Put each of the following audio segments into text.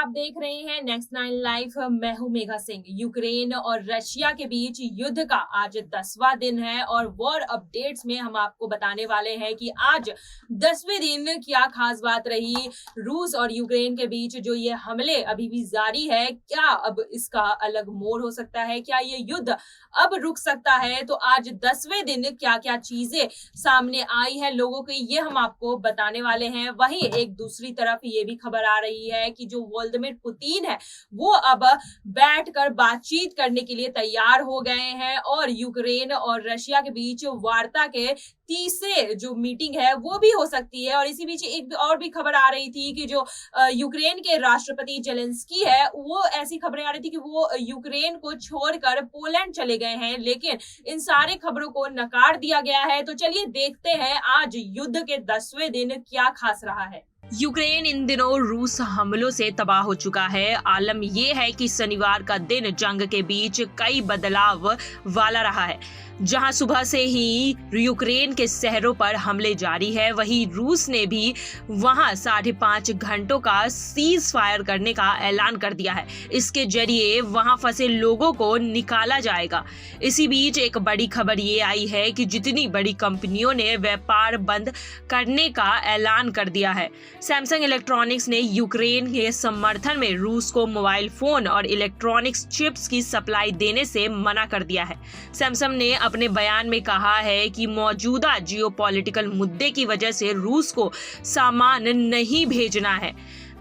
आप देख रहे हैं नेक्स्ट नाइन लाइव। मैं हूं मेघा सिंह। यूक्रेन और रशिया के बीच युद्ध का आज 10वां दिन है और वॉर अपडेट्स में हम आपको बताने वाले हैं कि आज 10वें दिन क्या खास बात रही। रूस और यूक्रेन के बीच जो ये हमले अभी भी जारी है, क्या अब इसका अलग मोड़ हो सकता है, क्या ये युद्ध अब रुक सकता है। तो आज 10वें दिन क्या क्या चीजें सामने आई है लोगों की, ये हम आपको बताने वाले हैं। वहीं एक दूसरी तरफ ये भी खबर आ रही है कि जो व्लादिमीर पुतिन है वो अब बैठकर बातचीत करने के लिए तैयार हो गए हैं और यूक्रेन और रशिया के बीच वार्ता के तीसरे जो मीटिंग है वो भी हो सकती है। और इसी बीच एक और भी खबर आ रही थी कि जो यूक्रेन के राष्ट्रपति जेलेंस्की है, वो ऐसी खबरें आ रही थी कि वो यूक्रेन को छोड़कर पोलैंड चले गए हैं, लेकिन इन सारे खबरों को नकार दिया गया है। तो चलिए देखते हैं आज युद्ध के 10वें दिन क्या खास रहा है। यूक्रेन इन दिनों रूस हमलों से तबाह हो चुका है। आलम यह है कि शनिवार का दिन जंग के बीच कई बदलाव वाला रहा है। जहां सुबह से ही यूक्रेन के शहरों पर हमले जारी है, वहीं रूस ने भी वहां 5.5 घंटों का सीज फायर करने का ऐलान कर दिया है। इसके जरिए वहां फंसे लोगों को निकाला जाएगा। इसी बीच एक बड़ी खबर ये आई है कि जितनी बड़ी कंपनियों ने व्यापार बंद करने का ऐलान कर दिया है। सैमसंग इलेक्ट्रॉनिक्स ने यूक्रेन के समर्थन में रूस को मोबाइल फोन और इलेक्ट्रॉनिक्स चिप्स की सप्लाई देने से मना कर दिया है। सैमसंग ने अपने बयान में कहा है कि मौजूदा जियोपॉलिटिकल मुद्दे की वजह से रूस को सामान नहीं भेजना है।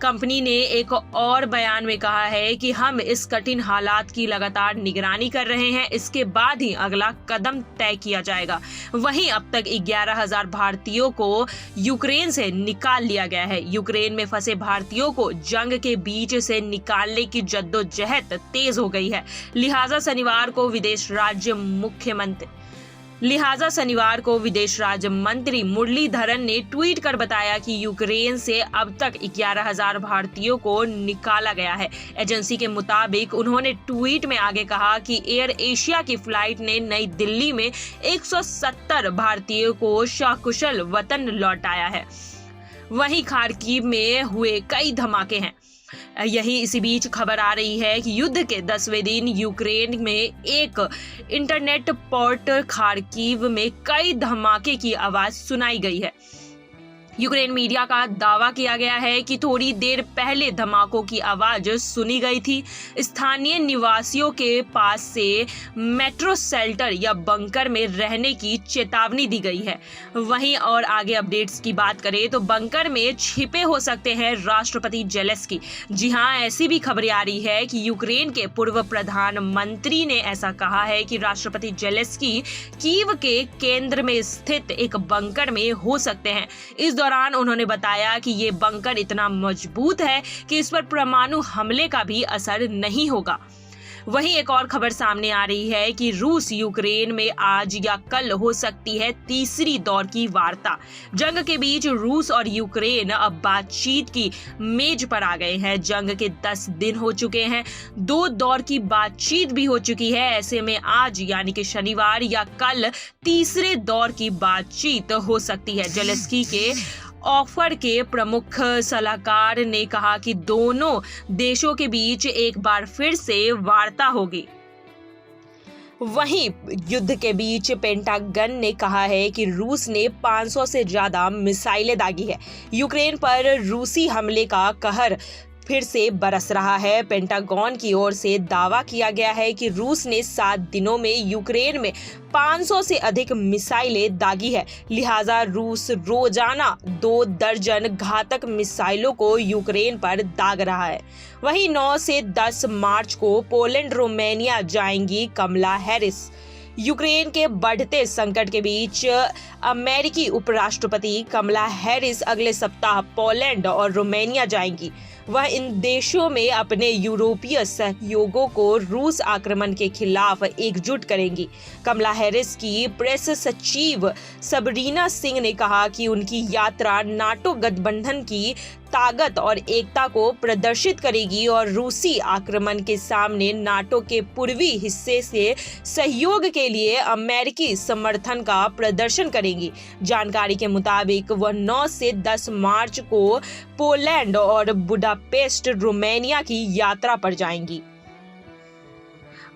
कंपनी ने एक और बयान में कहा है कि हम इस कठिन हालात की लगातार निगरानी कर रहे हैं, इसके बाद ही अगला कदम तय किया जाएगा। वहीं अब तक 11,000 भारतीयों को यूक्रेन से निकाल लिया गया है। यूक्रेन में फंसे भारतीयों को जंग के बीच से निकालने की जद्दोजहद तेज हो गई है। लिहाजा शनिवार को विदेश राज्य मंत्री मुरलीधरन ने ट्वीट कर बताया कि यूक्रेन से अब तक 11,000 भारतीयों को निकाला गया है। एजेंसी के मुताबिक उन्होंने ट्वीट में आगे कहा कि एयर एशिया की फ्लाइट ने नई दिल्ली में 170 भारतीयों को सकुशल वतन लौटाया है। वहीं खार्किव में हुए कई धमाके हैं। इसी बीच खबर आ रही है कि युद्ध के 10वें दिन यूक्रेन में एक इंटरनेट पोर्ट खार्किव में कई धमाके की आवाज सुनाई गई है। यूक्रेन मीडिया का दावा किया गया है कि थोड़ी देर पहले धमाकों की आवाज सुनी गई थी। स्थानीय निवासियों के पास से मेट्रो शेल्टर या बंकर में रहने की चेतावनी दी गई है। वहीं और आगे अपडेट्स की बात करें तो बंकर में छिपे हो सकते हैं राष्ट्रपति जेलेंस्की। जी हां, ऐसी भी खबरें आ रही है कि यूक्रेन के पूर्व प्रधानमंत्री ने ऐसा कहा है कि राष्ट्रपति जेलेंस्की कीव के केंद्र में स्थित एक बंकर में हो सकते हैं। इस दौरान उन्होंने बताया कि ये बंकर इतना मजबूत है कि इस पर परमाणु हमले का भी असर नहीं होगा। वहीं एक और खबर सामने आ रही है कि रूस यूक्रेन में आज या कल हो सकती है तीसरी दौर की वार्ता। जंग के बीच रूस और यूक्रेन अब बातचीत की मेज पर आ गए हैं। जंग के 10 दिन हो चुके हैं, 2 दौर की बातचीत भी हो चुकी है। ऐसे में आज यानी कि शनिवार या कल तीसरे दौर की बातचीत हो सकती है। जेलेंस्की के ऑफर के प्रमुख सलाहकार ने कहा कि दोनों देशों के बीच एक बार फिर से वार्ता होगी। वहीं युद्ध के बीच पेंटागन ने कहा है कि रूस ने 500 से ज्यादा मिसाइलें दागी है। यूक्रेन पर रूसी हमले का कहर फिर से बरस रहा है। पेंटागन की ओर से दावा किया गया है कि रूस ने 7 दिनों में यूक्रेन में 500 से अधिक मिसाइलें दागी है। लिहाजा रूस रोजाना 2 दर्जन घातक मिसाइलों को यूक्रेन पर दाग रहा है। वहीं 9 से 10 मार्च को पोलैंड रोमानिया जाएंगी कमला हैरिस। यूक्रेन के बढ़ते संकट के बीच अमेरिकी उपराष्ट्रपति कमला हैरिस अगले सप्ताह पोलैंड और रोमानिया जाएंगी। वह इन देशों में अपने यूरोपीय सहयोगों को रूस आक्रमण के खिलाफ एकजुट करेंगी। कमला हैरिस की प्रेस सचिव सबरीना सिंह ने कहा कि उनकी यात्रा नाटो गठबंधन की ताकत और एकता को प्रदर्शित करेगी और रूसी आक्रमण के सामने नाटो के पूर्वी हिस्से से सहयोग के लिए अमेरिकी समर्थन का प्रदर्शन करेगी। करेंगी। जानकारी के मुताबिक वह 9 से 10 मार्च को पोलैंड और बुडापेस्ट रोमानिया की यात्रा पर जाएंगी।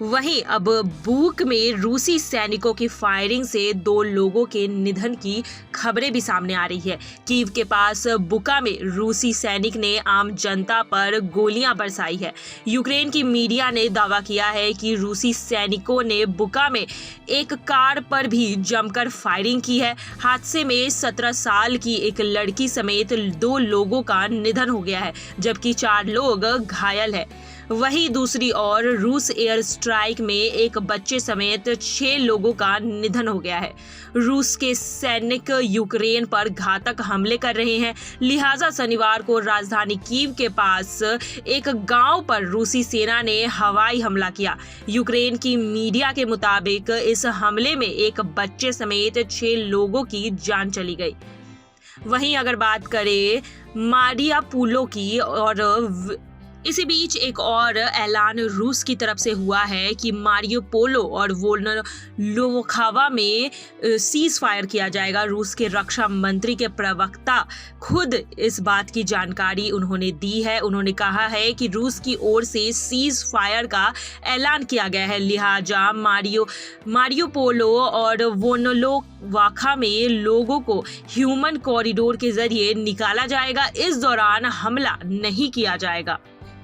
वहीं अब बुक में रूसी सैनिकों की फायरिंग से 2 लोगों के निधन की खबरें भी सामने आ रही है। कीव के पास बुका में रूसी सैनिक ने आम जनता पर गोलियां बरसाई है। यूक्रेन की मीडिया ने दावा किया है कि रूसी सैनिकों ने बुका में एक कार पर भी जमकर फायरिंग की है। हादसे में 17 साल की एक लड़की समेत 2 लोगों का निधन हो गया है, जबकि 4 लोग घायल है। वहीं दूसरी ओर रूस एयर स्ट्राइक में एक बच्चे समेत 6 लोगों का निधन हो गया है। रूस के सैनिक यूक्रेन पर घातक हमले कर रहे हैं, लिहाजा शनिवार को राजधानी कीव के पास एक गांव पर रूसी सेना ने हवाई हमला किया। यूक्रेन की मीडिया के मुताबिक इस हमले में एक बच्चे समेत 6 लोगों की जान चली गई। वहीं अगर बात करें मारियापुलो की, और इसी बीच एक और ऐलान रूस की तरफ से हुआ है कि मारियोपोलो और वोल्नोलोखावा में सीज फायर किया जाएगा। रूस के रक्षा मंत्री के प्रवक्ता खुद इस बात की जानकारी उन्होंने दी है। उन्होंने कहा है कि रूस की ओर से सीज फायर का ऐलान किया गया है, लिहाजा मारियोपोलो और वोल्नोलोखावा में लोगों को ह्यूमन कॉरिडोर के जरिए निकाला जाएगा। इस दौरान हमला नहीं किया जाएगा।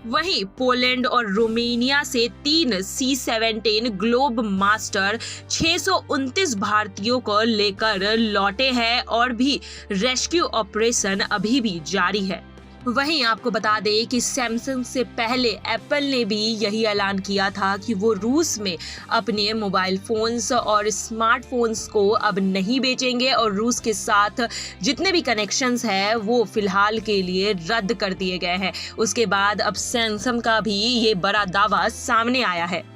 वहीं पोलैंड और रोमानिया से 3 C-17 ग्लोब मास्टर 629 भारतीयों को लेकर लौटे हैं और भी रेस्क्यू ऑपरेशन अभी भी जारी है। वहीं आपको बता दें कि सैमसंग से पहले एप्पल ने भी यही ऐलान किया था कि वो रूस में अपने मोबाइल फोन्स और स्मार्टफोन्स को अब नहीं बेचेंगे और रूस के साथ जितने भी कनेक्शंस हैं वो फिलहाल के लिए रद्द कर दिए गए हैं। उसके बाद अब सैमसंग का भी ये बड़ा दावा सामने आया है।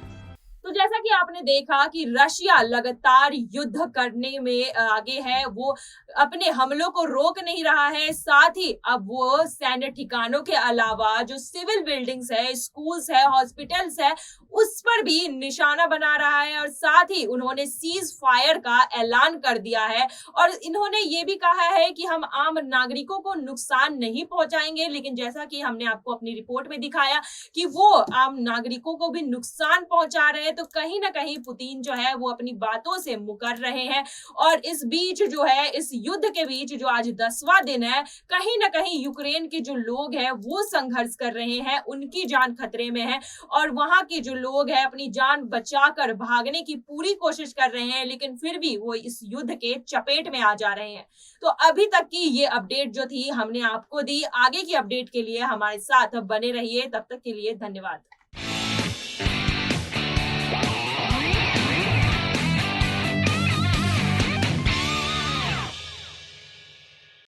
तो जैसा कि आपने देखा कि रशिया लगातार युद्ध करने में आगे है, वो अपने हमलों को रोक नहीं रहा है, साथ ही अब वो सैन्य ठिकानों के अलावा जो सिविल बिल्डिंग्स है, स्कूल्स है, हॉस्पिटल्स है, उस पर भी निशाना बना रहा है और साथ ही उन्होंने सीज फायर का ऐलान कर दिया है और इन्होंने ये भी कहा है कि हम आम नागरिकों को नुकसान नहीं पहुंचाएंगे। लेकिन जैसा कि हमने आपको अपनी रिपोर्ट में दिखाया कि वो आम नागरिकों को भी नुकसान पहुंचा रहे हैं, तो कहीं ना कहीं पुतिन जो है वो अपनी बातों से मुकर रहे हैं। और इस बीच जो है, इस युद्ध के बीच जो आज 10वां दिन है, कहीं ना कहीं यूक्रेन के जो लोग हैं वो संघर्ष कर रहे हैं, उनकी जान खतरे में है और वहां के जो लोग हैं अपनी जान बचाकर भागने की पूरी कोशिश कर रहे हैं, लेकिन फिर भी वो इस युद्ध के चपेट में आ जा रहे हैं। तो अभी तक की ये अपडेट जो थी हमने आपको दी। आगे की अपडेट के लिए हमारे साथ बने रहिए। तब तक के लिए धन्यवाद।